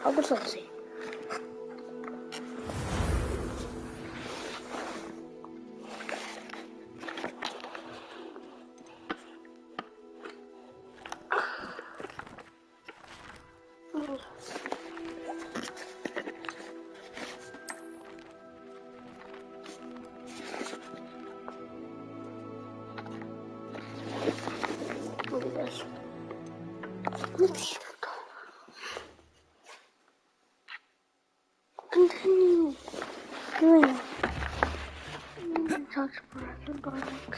Hogwarts Legacy. Look at this. Oops. Continue doing touch breath garlic.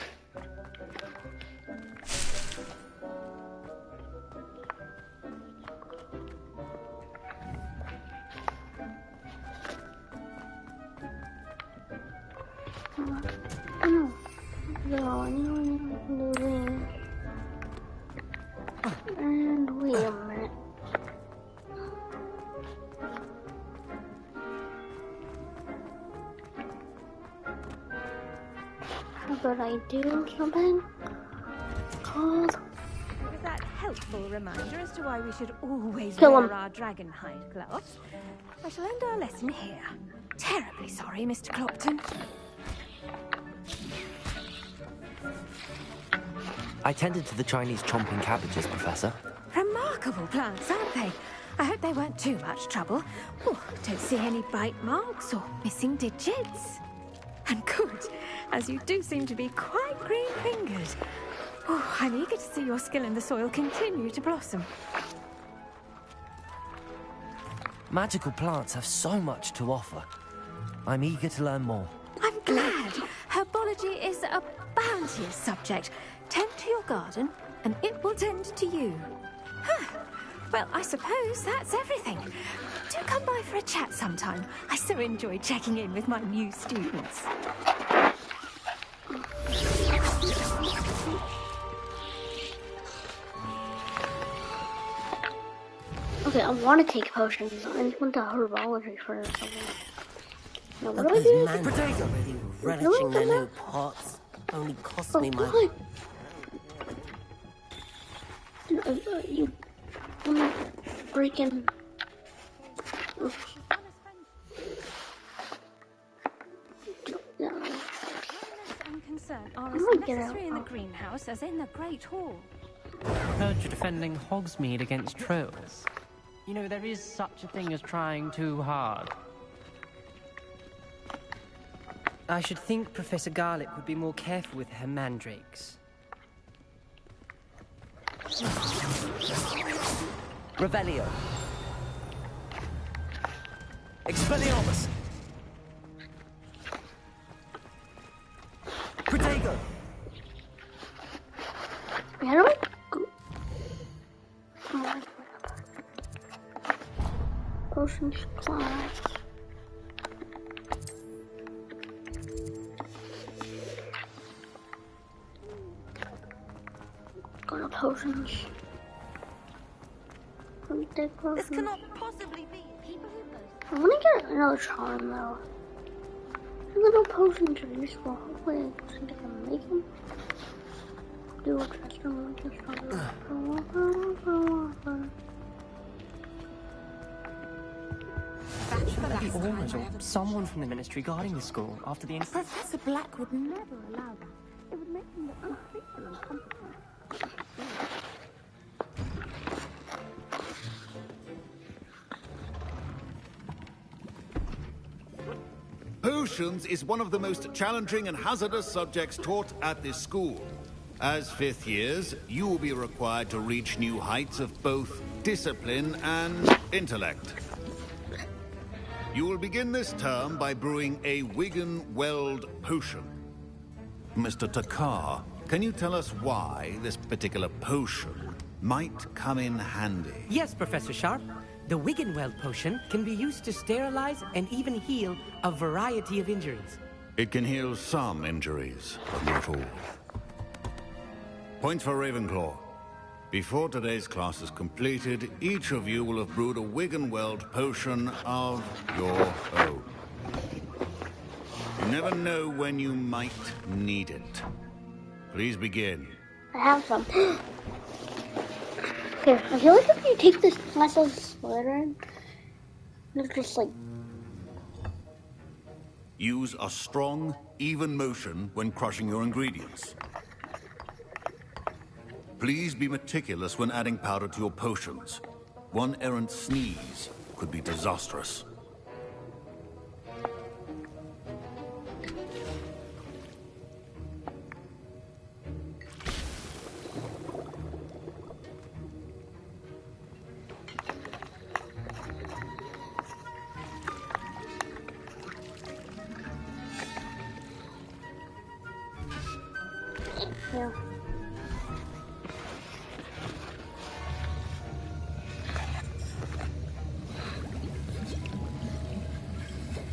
And wait a minute. How about I do something called... With that helpful reminder as to why we should always Kill wear him. our dragon hide gloves, I shall end our lesson here. Terribly sorry, Mr. Clopton. I tended to the Chinese chomping cabbages, Professor. Remarkable plants, aren't they? I hope they weren't too much trouble. Oh, don't see any bite marks or missing digits. And good, as you do seem to be quite green-fingered. Oh, I'm eager to see your skill in the soil continue to blossom. Magical plants have so much to offer. I'm eager to learn more. I'm glad. Herbology is a bounteous subject. Tend to your garden, and it will tend to you. Huh. Well, I suppose that's everything. Do come by for a chat sometime. I so enjoy checking in with my new students. Okay, I want to take potions. I just want the herbology for something. Now, what do I Those do? man already relishing their new pots. Only cost me my... God. You freaking... No. And concern are I'm as gonna get necessary out. in the greenhouse as in the Great Hall. Heard you're defending Hogsmeade against trolls. You know, there is such a thing as trying too hard. I should think Professor Garlick would be more careful with her mandrakes. Revelio. Expelliarmus. Protego. How do I go? Come on. Potions class. Go to potions. Let me take potions. This cannot possibly be. People who boast. I want to get another charm though. Little potions are useful. Hopefully, I can make them. Do a transform That be almost or someone from the ministry guarding the school after the incident. Professor Black would never allow that. It would make him look unfaithful and incompetent. Potions is one of the most challenging and hazardous subjects taught at this school. As fifth years, you will be required to reach new heights of both discipline and intellect. You will begin this term by brewing a Wigan-Weld potion. Mr. Takar, can you tell us why this particular potion might come in handy? Yes, Professor Sharp. The Wiggenweld potion can be used to sterilize and even heal a variety of injuries. It can heal some injuries, but not all. Points for Ravenclaw. Before today's class is completed, each of you will have brewed a Wiggenweld potion of your own. You never know when you might need it. Please begin. I have some. Here, I feel like if you take this class of Slytherin It's just like... Use a strong, even motion when crushing your ingredients. Please be meticulous when adding powder to your potions. One errant sneeze could be disastrous. Yeah.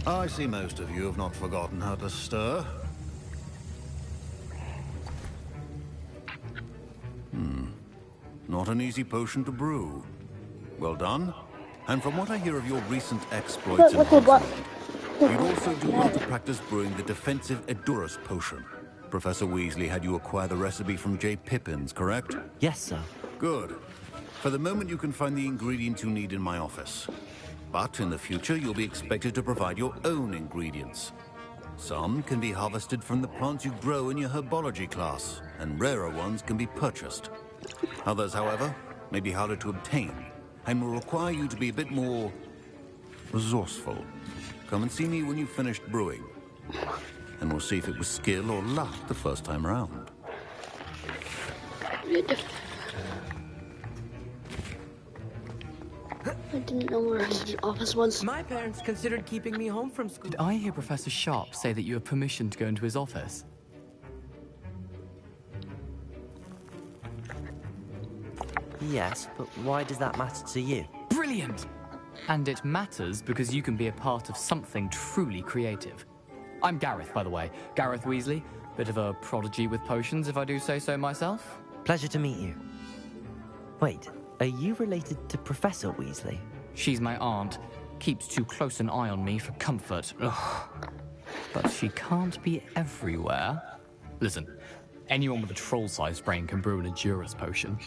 I see most of you have not forgotten how to stir. Not an easy potion to brew. Well done. And from what I hear of your recent exploits in Hogsmeade, you'd also do well to practice brewing the defensive Edurus potion. Professor Weasley had you acquire the recipe from J. Pippin's, correct? Yes, sir. Good. For the moment, you can find the ingredients you need in my office. But in the future, you'll be expected to provide your own ingredients. Some can be harvested from the plants you grow in your herbology class, and rarer ones can be purchased. Others, however, may be harder to obtain, and will require you to be a bit more resourceful. Come and see me when you've finished brewing, and we'll see if it was skill or luck the first time around. I didn't know where his office was. My parents considered keeping me home from school. Did I hear Professor Sharp say that you have permission to go into his office? Yes, but why does that matter to you? Brilliant! And it matters because you can be a part of something truly creative. I'm Gareth, by the way. Gareth Weasley. Bit of a prodigy with potions, if I do say so myself. Pleasure to meet you. Wait, are you related to Professor Weasley? She's my aunt. Keeps too close an eye on me for comfort. Ugh. But she can't be everywhere. Listen, anyone with a troll-sized brain can brew an Edurus potion.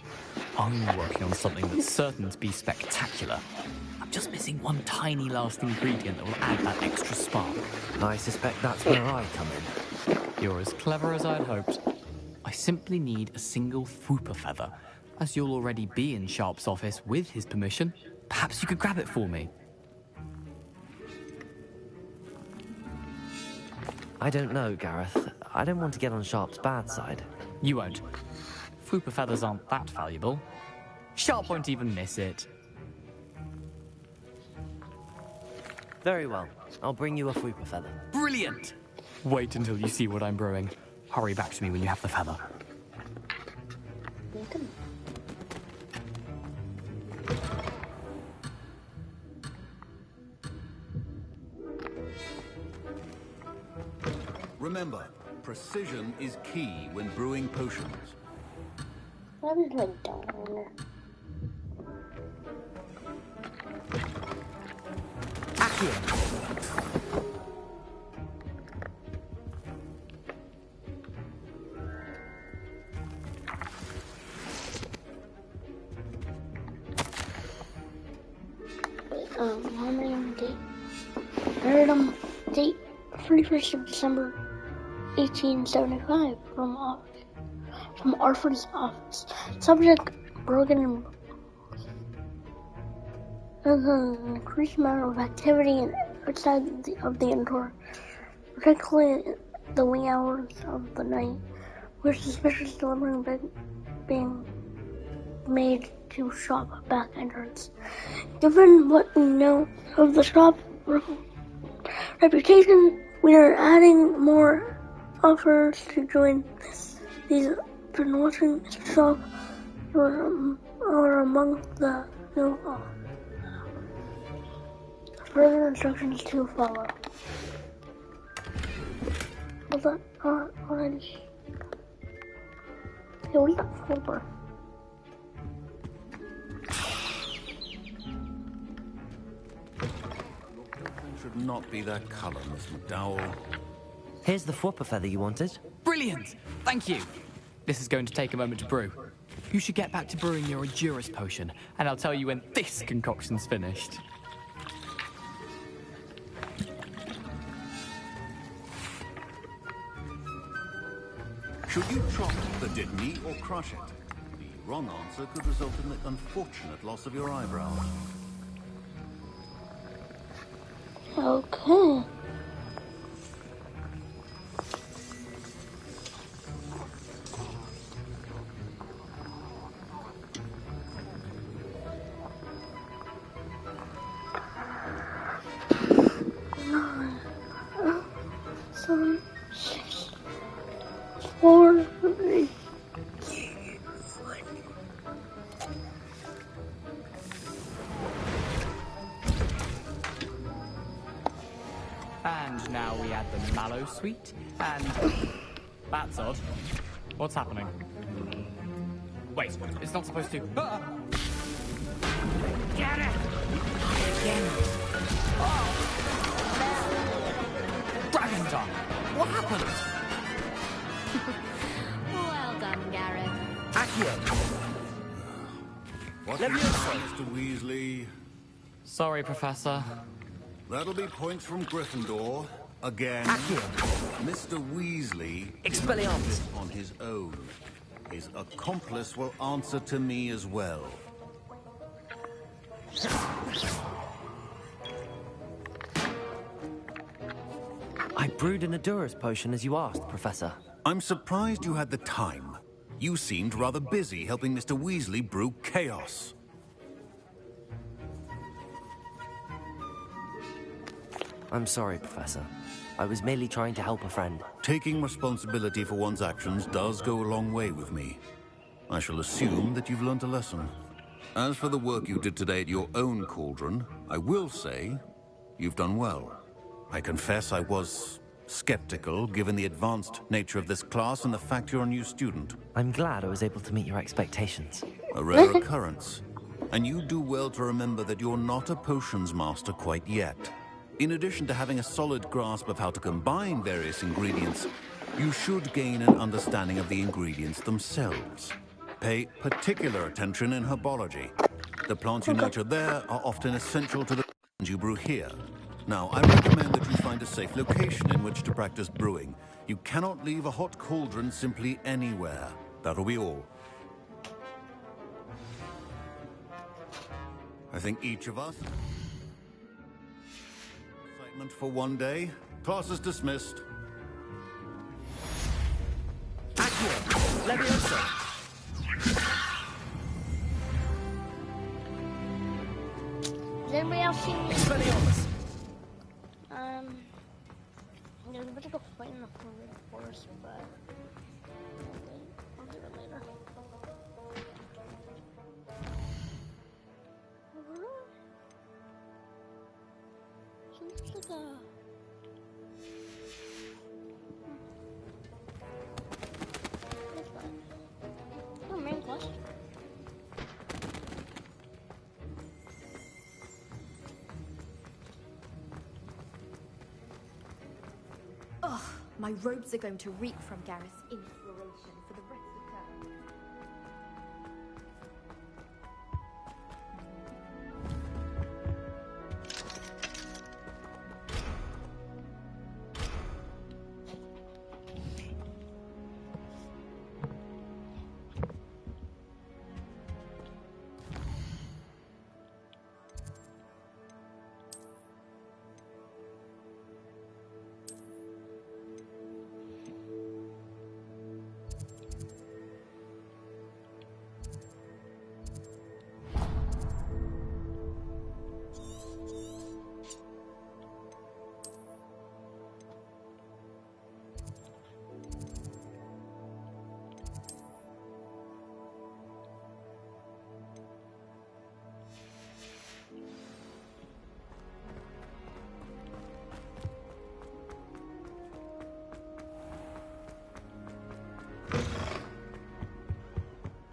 I'm working on something that's certain to be spectacular. I'm just missing one tiny last ingredient that will add that extra spark. I suspect that's where I come in. You're as clever as I'd hoped. I simply need a single Fwooper feather. As you'll already be in Sharp's office with his permission, perhaps you could grab it for me. I don't know, Gareth. I don't want to get on Sharp's bad side. You won't. Fwooper feathers aren't that valuable. Sharp won't even miss it. Very well. I'll bring you a Fwooper feather. Brilliant! Wait until you see what I'm brewing. Hurry back to me when you have the feather. Remember, precision is key when brewing potions. What is like down? How many on the date? I heard on date 31st of December 1875 from Arthur's office. Subject broken and there's an increased amount of activity outside of the indoor, particularly the wee hours of the night, where suspicious delivery being made to shop back entrance. Given what we know of the shop reputation, we are adding more offers to join these. Been watching the shop are among the new further instructions to follow. Was that already? Yeah, what is that for? Should not be that color, Miss McDowell. Here's the Fwooper feather you wanted. Brilliant! Thank you! This is going to take a moment to brew. You should get back to brewing your Edurus potion, and I'll tell you when this concoction's finished. Should you chop the Dittany or crush it? The wrong answer could result in the unfortunate loss of your eyebrows. Okay. Nine, 7, 6, 4, 3, 2, 1. And now we add the mallow sweet, and... That's odd. What's happening? Wait, it's not supposed to... Ah! Get it! Again. Oh! Dragon tongue! What happened? Well done, Gareth. Accio! What Let do me you answer. say, Mr. Weasley? Sorry, Professor. That'll be points from Gryffindor. Again. Accio! Mr. Weasley Expelliarmus. did this on his own. His accomplice will answer to me as well. I brewed an Adurus potion as you asked, Professor. I'm surprised you had the time. You seemed rather busy helping Mr. Weasley brew chaos. I'm sorry, Professor. I was merely trying to help a friend. Taking responsibility for one's actions does go a long way with me. I shall assume that you've learnt a lesson. As for the work you did today at your own cauldron, I will say you've done well. I confess I was skeptical, given the advanced nature of this class and the fact you're a new student. I'm glad I was able to meet your expectations. A rare occurrence. And you do well to remember that you're not a potions master quite yet. In addition to having a solid grasp of how to combine various ingredients, you should gain an understanding of the ingredients themselves. Pay particular attention in herbology. The plants you nurture there are often essential to the potions you brew here. Now, I recommend that you find a safe location in which to practice brewing. You cannot leave a hot cauldron simply anywhere. That'll be all. I think each of us... Excitement for one day. Class is dismissed. Accio! Leviosa! Has anybody else seen me? Expelliarmus! I was about to go fight in the forest, but I'll do it later. So there's like a... What's that? Oh, main quest. Ugh, my robes are going to reek from Gareth's inspiration for the rest of the term.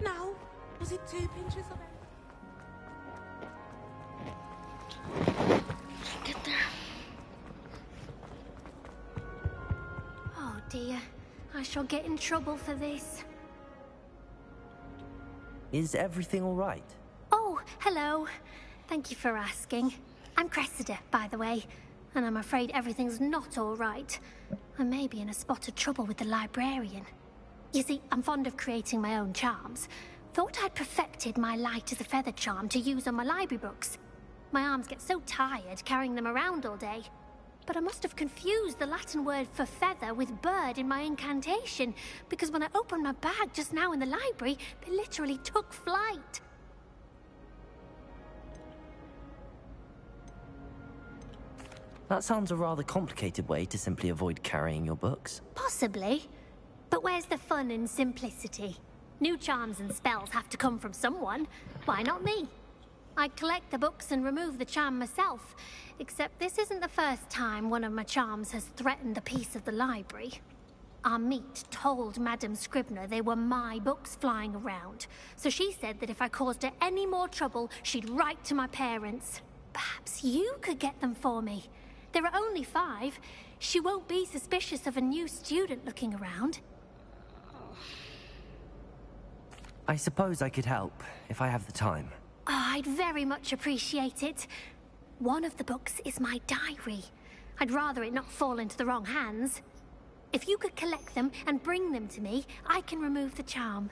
No, was it 2 pinches of it? Get there. Oh dear, I shall get in trouble for this. Is everything all right? Oh, hello. Thank you for asking. I'm Cressida, by the way, and I'm afraid everything's not all right. I may be in a spot of trouble with the librarian. You see, I'm fond of creating my own charms. Thought I'd perfected my light as a feather charm to use on my library books. My arms get so tired carrying them around all day. But I must have confused the Latin word for feather with bird in my incantation, because when I opened my bag just now in the library, they literally took flight. That sounds a rather complicated way to simply avoid carrying your books. Possibly. But where's the fun in simplicity? New charms and spells have to come from someone. Why not me? I collect the books and remove the charm myself. Except this isn't the first time one of my charms has threatened the peace of the library. Our meet told Madame Scribner they were my books flying around. So she said that if I caused her any more trouble, she'd write to my parents. Perhaps you could get them for me. There are only 5. She won't be suspicious of a new student looking around. I suppose I could help, if I have the time. Oh, I'd very much appreciate it. One of the books is my diary. I'd rather it not fall into the wrong hands. If you could collect them and bring them to me, I can remove the charm.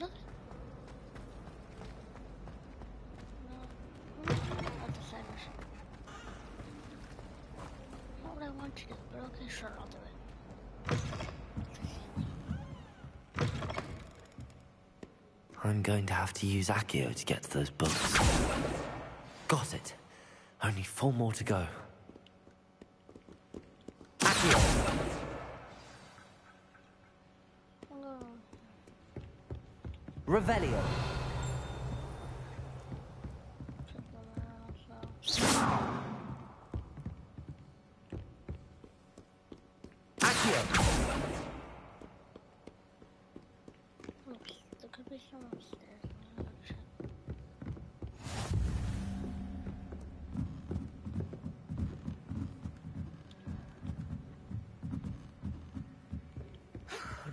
Not what I want to do, but okay, sure, I'll do it. I'm going to have to use Accio to get to those books. Got it. Only 4 more to go. Accio! Revelio! Accio! Oops, there could be someone upstairs.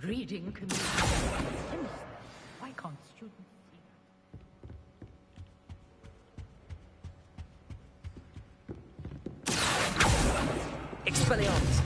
Reading can be... Why can't students see? Expelliarmus!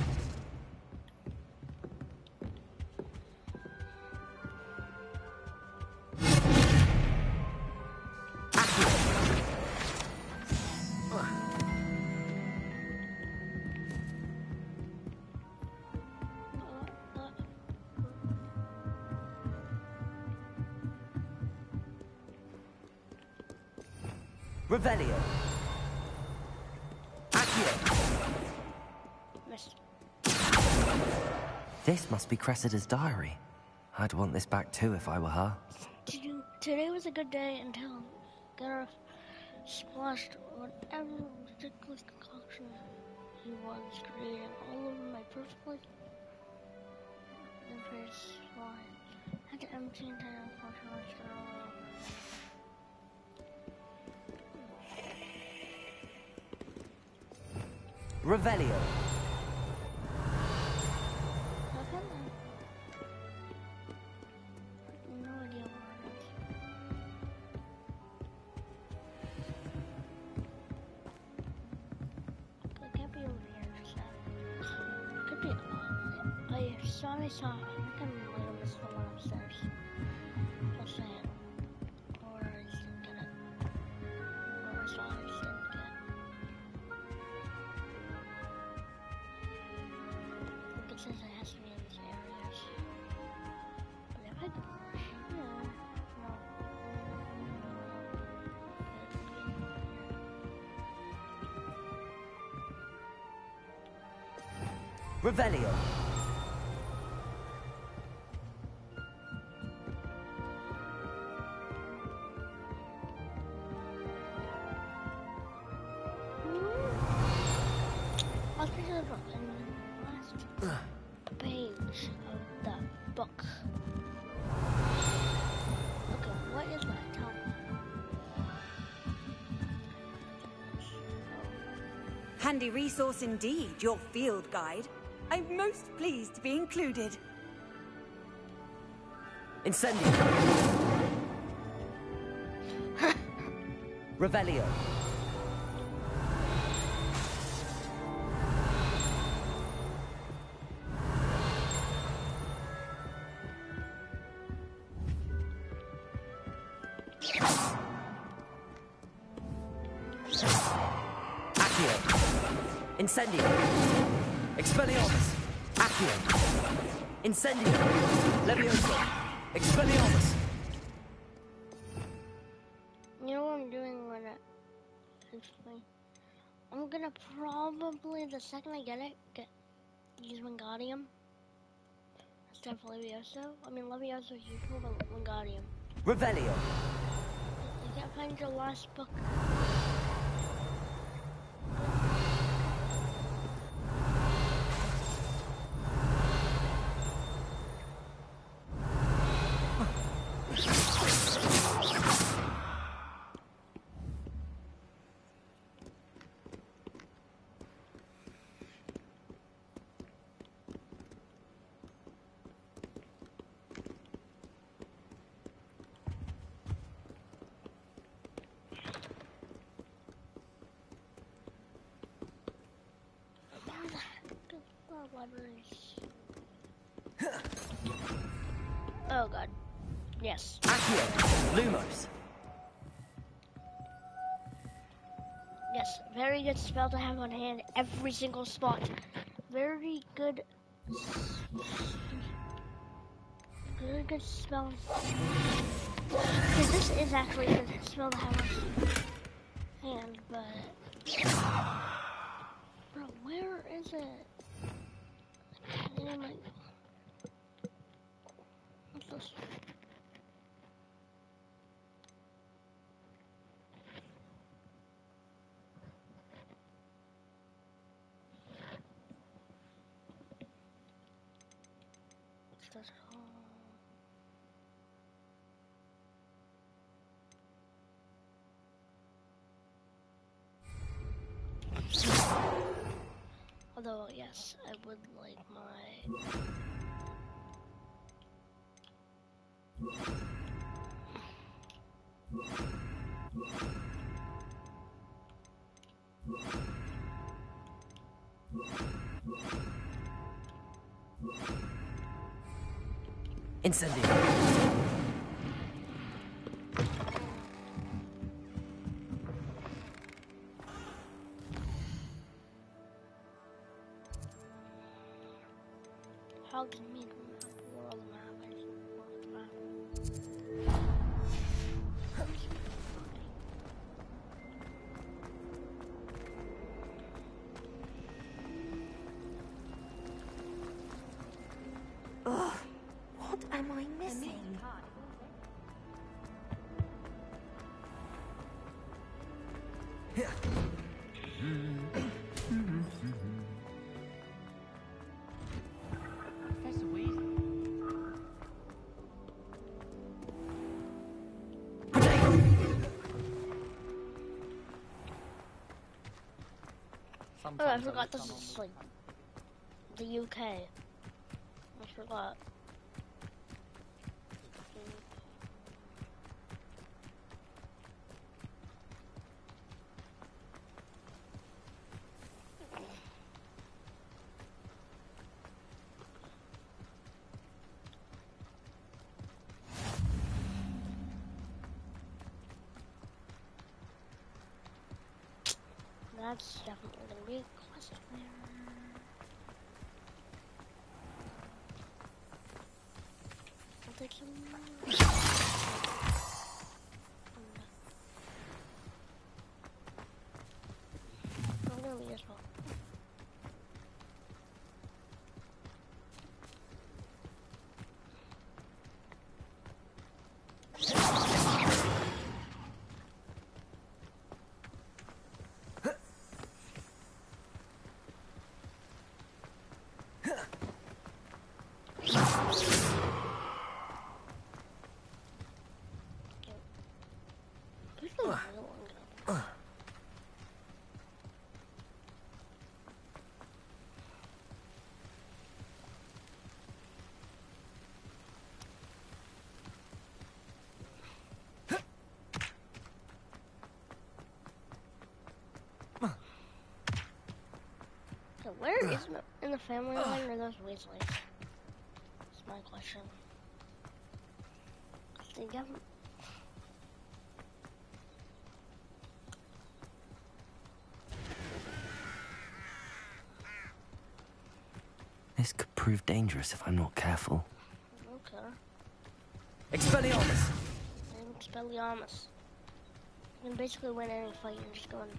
Revelio! Accio! Missed. This must be Cressida's diary. I'd want this back too if I were her. Today was a good day until Gareth splashed whatever ridiculous concoction he was creating all over my perfectly impressed slide. Had to empty entire portion of my all over. Revelio! No idea where it is. It can't be over here, just that. It could be. I saw. I think I might have missed the one upstairs. Just saying. Or I just didn't get it. Or I saw it, I just didn't get it. It says it has to be in these areas. But if I go here, no. Revelio! I'll pick it up in the last page of the book. Okay, what is that? Tell me. Handy resource indeed, your field guide. I'm most pleased to be included. Incendio! Revelio! Accio. Incendio. Expelliarmus. Accio. Incendio. Levioso. Expelliarmus. You know what I'm doing when I explain? I'm gonna probably, the second I get it, use Wingardium instead of Levioso. I mean, Levioso is useful, but Wingardium. Revelio. You can't find your last book. Oh god. Yes. Accio. Lumos. Yes, very good spell to have on hand every single spot. Very good. Very good spell. Because this is actually a good spell to have on hand, but. Bro, where is it? Oh my. What's this? What's this called? Although, yes, I would like my... Incendio. How can me world map? I need world map. Ugh, what am I missing? Oh, I forgot this is like the UK. I forgot. That's definitely gonna be a quest there. I'll take some more. I'm gonna be as well. So where is in the family line are those Weasleys? That's my question. They haven't. This could prove dangerous if I'm not careful. Okay. Expelliarmus! Expelliarmus. You can basically win any fight, you're just going...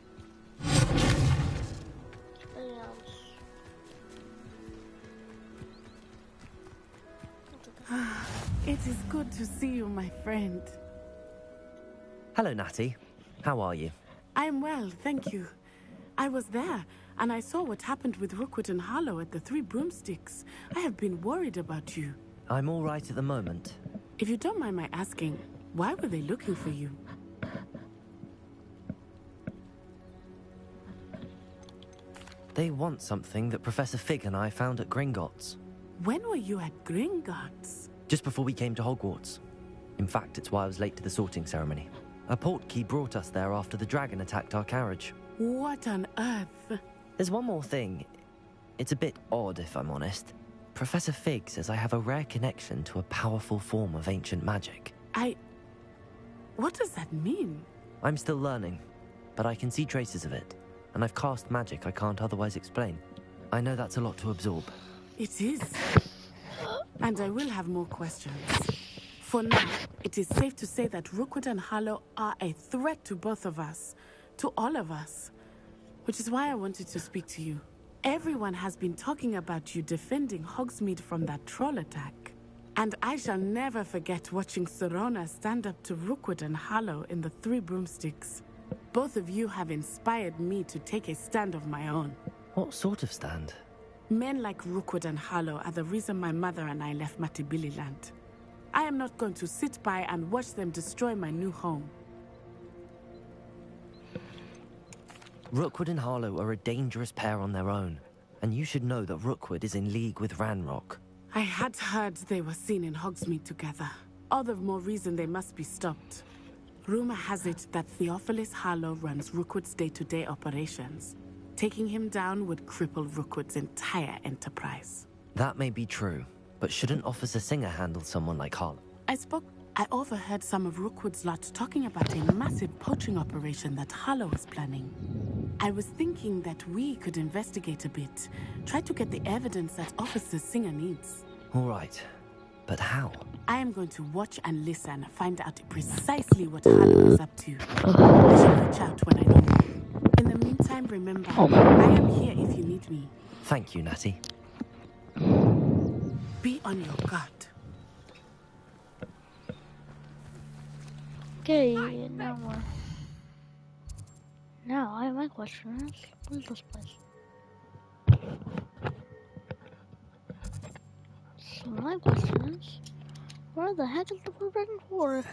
Expelliarmus. It is good to see you, my friend. Hello, Natty. How are you? I'm well, thank you. I was there, and I saw what happened with Rookwood and Harlow at the Three Broomsticks. I have been worried about you. I'm all right at the moment. If you don't mind my asking, why were they looking for you? They want something that Professor Fig and I found at Gringotts. When were you at Gringotts? Just before we came to Hogwarts. In fact, it's why I was late to the sorting ceremony. A portkey brought us there after the dragon attacked our carriage. What on earth? There's one more thing. It's a bit odd, if I'm honest. Professor Fig says I have a rare connection to a powerful form of ancient magic. What does that mean? I'm still learning, but I can see traces of it, and I've cast magic I can't otherwise explain. I know that's a lot to absorb. It is. And I will have more questions. For now, it is safe to say that Rookwood and Harlow are a threat to both of us. To all of us. Which is why I wanted to speak to you. Everyone has been talking about you defending Hogsmeade from that troll attack. And I shall never forget watching Serona stand up to Rookwood and Harlow in the Three Broomsticks. Both of you have inspired me to take a stand of my own. What sort of stand? Men like Rookwood and Harlow are the reason my mother and I left Matibili Land. I am not going to sit by and watch them destroy my new home. Rookwood and Harlow are a dangerous pair on their own, and you should know that Rookwood is in league with Ranrock. I had heard they were seen in Hogsmeade together. All the more reason they must be stopped. Rumor has it that Theophilus Harlow runs Rookwood's day-to-day operations. Taking him down would cripple Rookwood's entire enterprise. That may be true, but shouldn't Officer Singer handle someone like Harlow? I overheard some of Rookwood's lot talking about a massive poaching operation that Harlow was planning. I was thinking that we could investigate a bit, try to get the evidence that Officer Singer needs. All right, but how? I am going to watch and listen, find out precisely what Harlow is up to. I shall reach out when I know more. In the meantime, remember, I am here if you need me. Thank you, Natty. Be on your guard. Okay, now my question is, what is this place? So my question is, where the heck is the Forbidden Forest?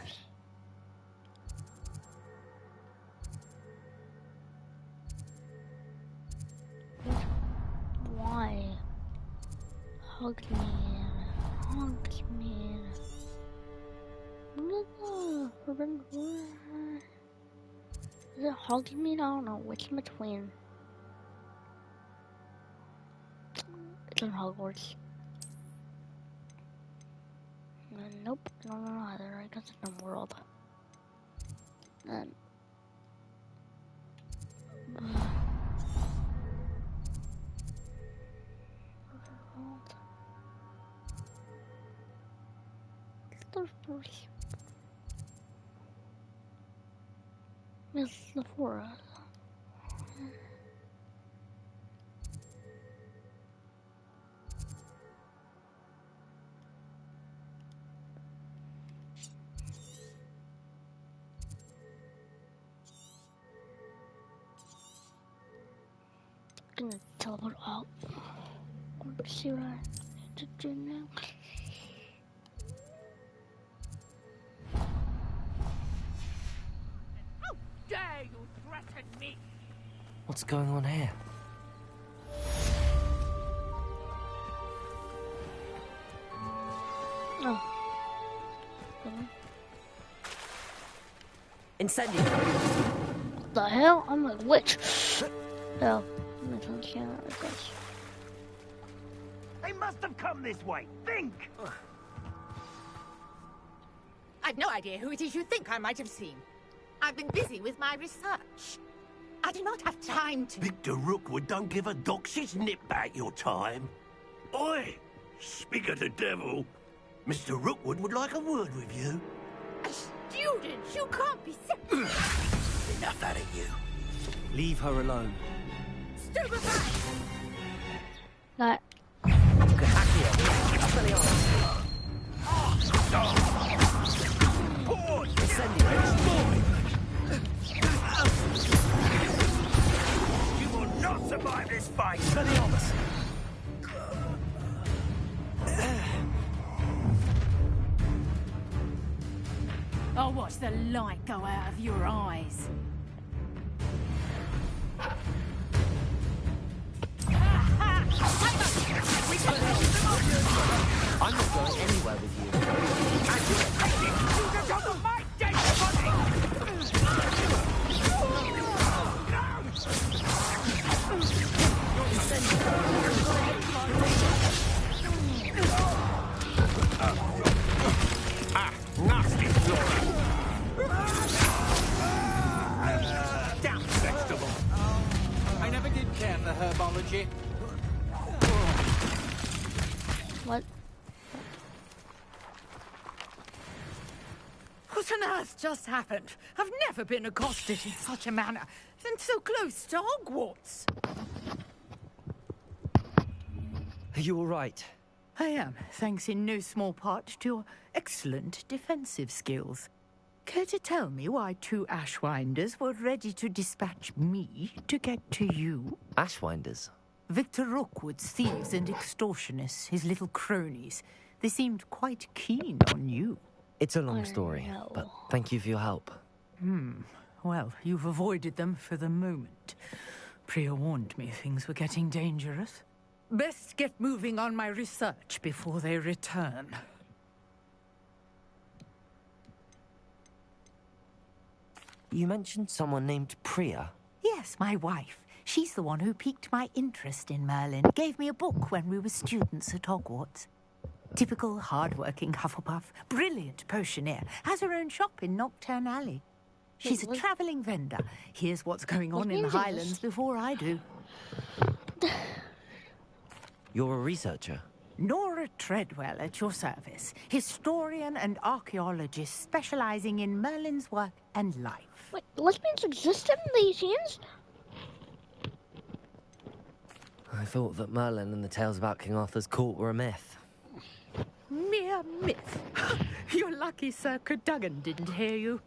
Why? Hogsmeade. Forbidden Forest. Is it Hogsmeade? I don't know. Which in between? It's in Hogwarts. Nope, I don't know either. I guess it's in World. The forest. It's the forest. I'm gonna teleport out. Let's see what I need to do now. Dare you threaten me? What's going on here? Oh. Incendio. What the hell? I'm like, witch. Oh, makes sense, yeah, I guess. They must have come this way. Think! I've no idea who it is you think I might have seen. I've been busy with my research. I do not have time to... Victor Rookwood don't give a doxy's nip back your time. Oi! Speak of the devil. Mr. Rookwood would like a word with you. A student? You can't be Enough out of you. Leave her alone. Stupefy! That. Boy! You will not survive this fight! I'll watch the light go out of your eyes. I'm not going anywhere with you. Nasty Flora! Damn vegetable! I never did care for herbology. What? What on earth just happened? I've never been accosted in such a manner, and so close to Hogwarts. Are you all right? I am, thanks in no small part to your excellent defensive skills. Care to tell me why 2 Ashwinders were ready to dispatch me to get to you? Ashwinders? Victor Rookwood's thieves and extortionists, his little cronies. They seemed quite keen on you. It's a long story, but thank you for your help. Well, you've avoided them for the moment. Priya warned me things were getting dangerous. Best get moving on my research before they return. You mentioned someone named Priya? Yes, my wife. She's the one who piqued my interest in Merlin. Gave me a book when we were students at Hogwarts. Typical hard-working Hufflepuff, brilliant potioneer, has her own shop in Nocturne Alley. She's a travelling vendor. Hears what's going on in the Highlands before I do. You're a researcher? Nora Treadwell at your service. Historian and archaeologist specialising in Merlin's work and life. Wait, lesbians exist in these scenes? I thought that Merlin and the tales about King Arthur's court were a myth. Mere myth. You're lucky Sir Cadogan didn't hear you.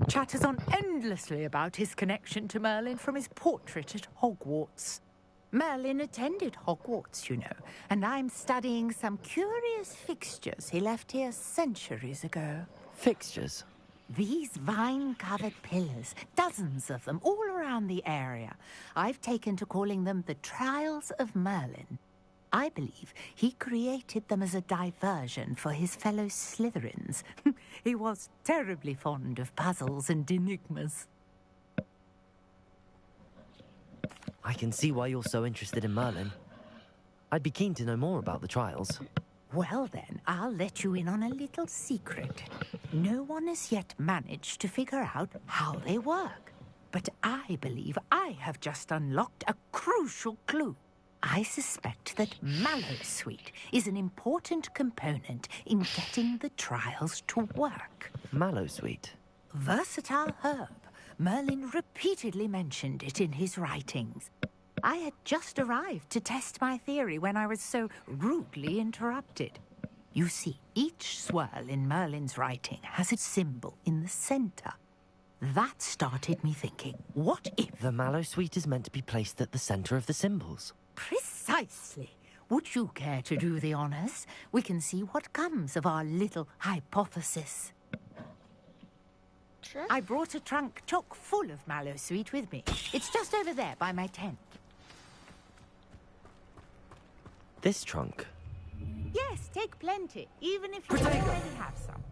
Chatters on endlessly about his connection to Merlin from his portrait at Hogwarts. Merlin attended Hogwarts, you know, and I'm studying some curious fixtures he left here centuries ago. Fixtures? These vine-covered pillars, dozens of them, all around the area. I've taken to calling them the Trials of Merlin. I believe he created them as a diversion for his fellow Slytherins. He was terribly fond of puzzles and enigmas. I can see why you're so interested in Merlin. I'd be keen to know more about the trials. Well then, I'll let you in on a little secret. No one has yet managed to figure out how they work. But I believe I have just unlocked a crucial clue. I suspect that Mallowsweet is an important component in getting the trials to work. Mallowsweet? Versatile herb. Merlin repeatedly mentioned it in his writings. I had just arrived to test my theory when I was so rudely interrupted. You see, each swirl in Merlin's writing has a symbol in the center. That started me thinking, what if... The Mallowsweet is meant to be placed at the center of the symbols. Precisely. Would you care to do the honors? We can see what comes of our little hypothesis. Sure. I brought a trunk chock full of Mallowsweet with me. It's just over there by my tent. This trunk? Yes, take plenty, even if you already have some.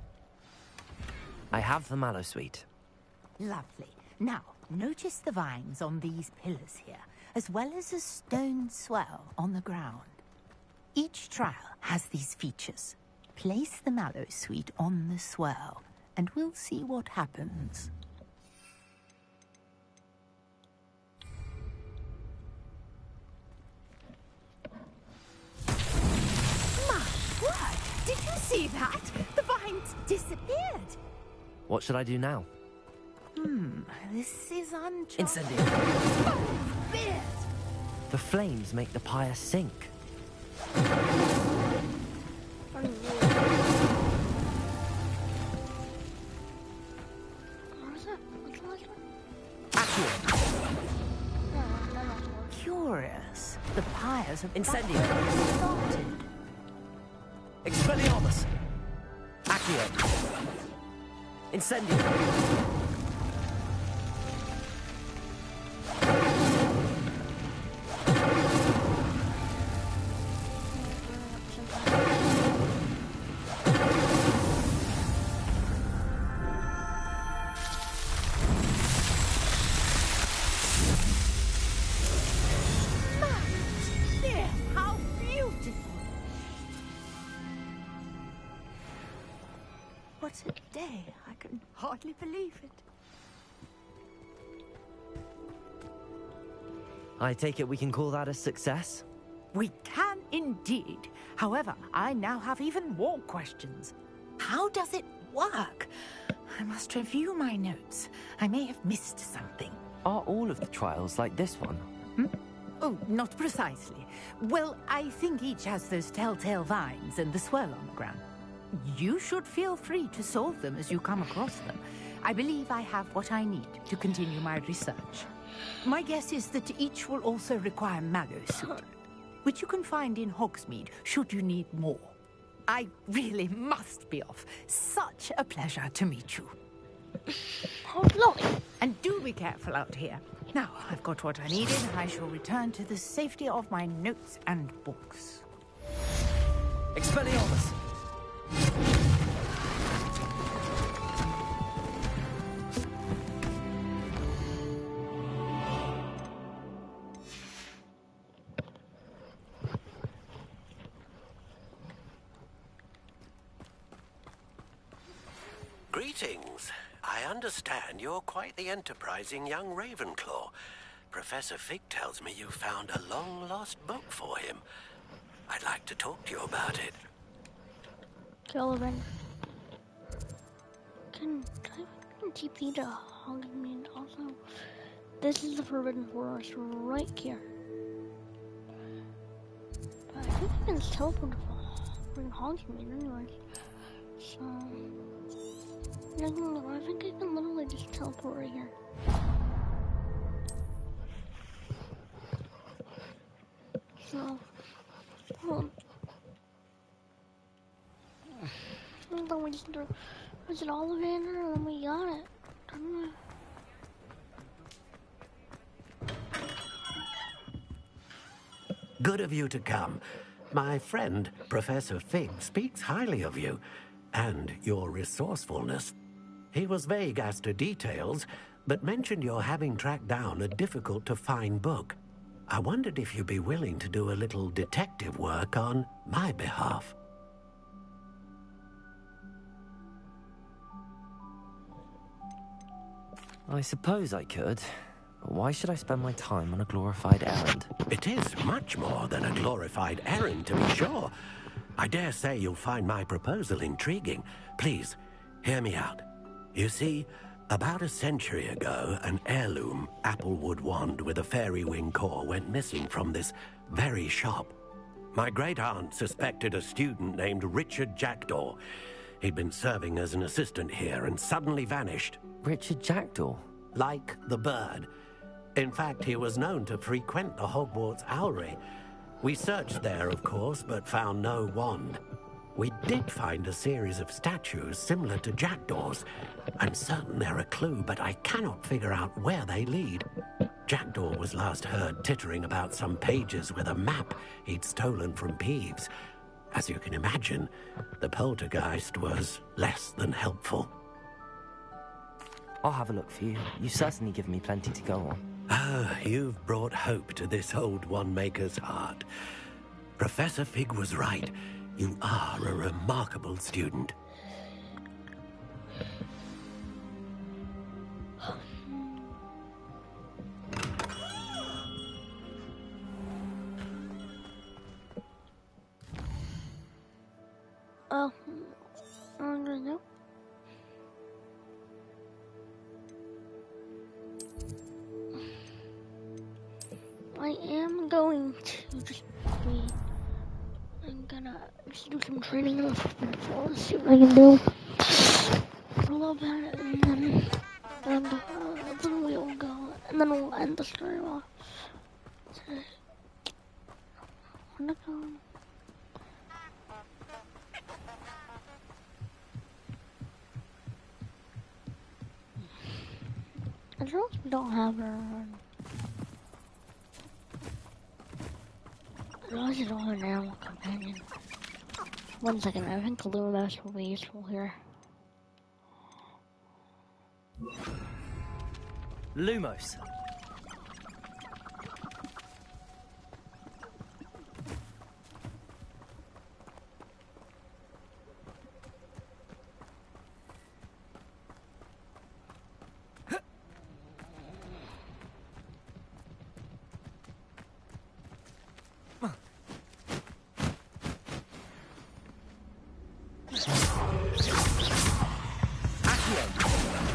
I have the Mallowsweet. Lovely. Now, notice the vines on these pillars here, as well as a stone swell on the ground. Each trial has these features. Place the Mallowsweet on the swell, and we'll see what happens. What should I do now? This is uncharted. Incendiary. Beard! The flames make the pyre sink. Curious. The pyres have Incendiary. started. Expelliarmus. Accio. Incendiary. There, how beautiful! What a day. I can hardly believe it. I take it we can call that a success? We can indeed. However, I now have even more questions. How does it work? I must review my notes. I may have missed something. Are all of the trials like this one? Oh, not precisely. Well, I think each has those telltale vines and the swirl on the ground. You should feel free to solve them as you come across them. I believe I have what I need to continue my research. My guess is that each will also require Mallowsuit, which you can find in Hogsmeade should you need more. I really must be off. Such a pleasure to meet you. Oh, lovely. And do be careful out here. Now, I've got what I needed. I shall return to the safety of my notes and books. Expelliarmus. Greetings. I understand you're quite the enterprising young Ravenclaw. Professor Fig tells me you found a long-lost book for him. I'd like to talk to you about it. Sullivan. Can TP to Hogsmeade also? This is the Forbidden Forest right here. But I think I can teleport from Hogsmeade anyway. So I think I can literally just teleport right here. So hold on. I thought we just was it Ollivander and then we got it. Didn't we? Good of you to come. My friend, Professor Fig, speaks highly of you and your resourcefulness. He was vague as to details, but mentioned your having tracked down a difficult-to-find book. I wondered if you'd be willing to do a little detective work on my behalf. I suppose I could. But why should I spend my time on a glorified errand? It is much more than a glorified errand, to be sure. I dare say you'll find my proposal intriguing. Please, hear me out. You see, about a century ago, an heirloom applewood wand with a fairy wing core went missing from this very shop. My great-aunt suspected a student named Richard Jackdaw. He'd been serving as an assistant here and suddenly vanished. Richard Jackdaw? Like the bird. In fact, he was known to frequent the Hogwarts Owlery. We searched there, of course, but found no wand. We did find a series of statues similar to Jackdaw's. I'm certain they're a clue, but I cannot figure out where they lead. Jackdaw was last heard tittering about some pages with a map he'd stolen from Peeves. As you can imagine, the poltergeist was less than helpful. I'll have a look for you. You've certainly given me plenty to go on. Ah, you've brought hope to this old one-maker's heart. Professor Fig was right. You are a remarkable student. I'm gonna do. I am going to just be. I'm gonna just do some training on the football, see what I can do for a little bit, and then we'll go, and then we'll end the story off. Today. I wanna go. I suppose we don't have her. I realize I don't have an animal companion. 1 second, I think the Lumos will be useful here. Lumos.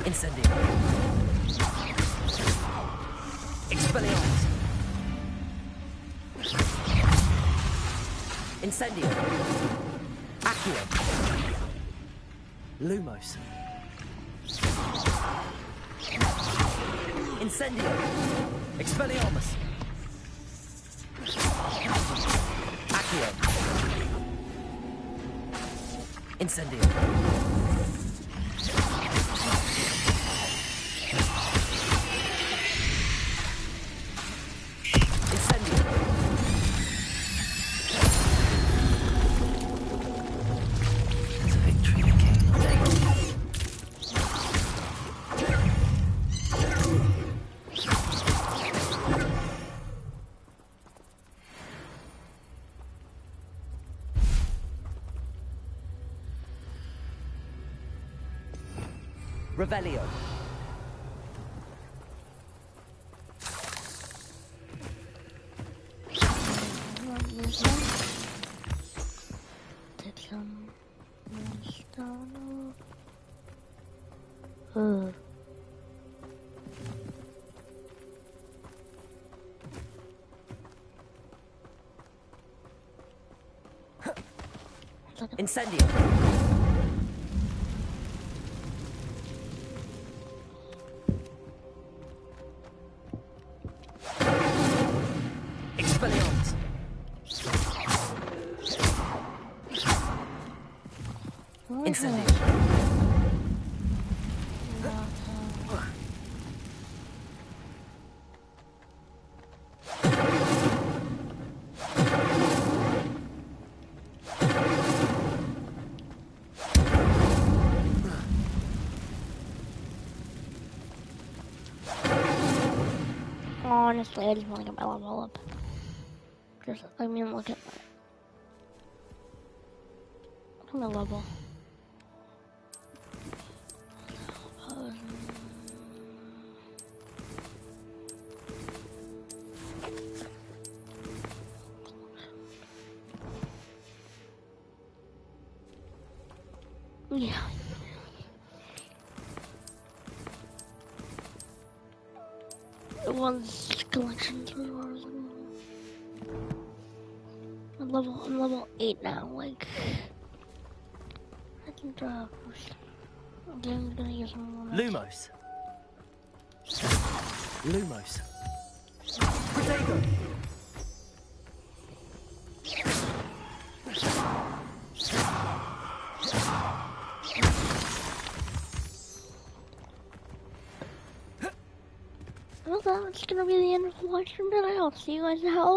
Incendio. Expelliarmus. Incendio. Accio. Lumos. Incendio. Expelliarmus. Accio. Incendio. Revelio. Incendio. Expelliarmus. Incendio. Honestly, I just want to get my level up. Just, I mean, look at my level. Yeah. One's collections or I'm level 8 now, like I can draw first. I'm gonna use one more. Lumos. Lumos. Protego. Well, that's gonna be the end of the lecture, but I'll see you guys in hell.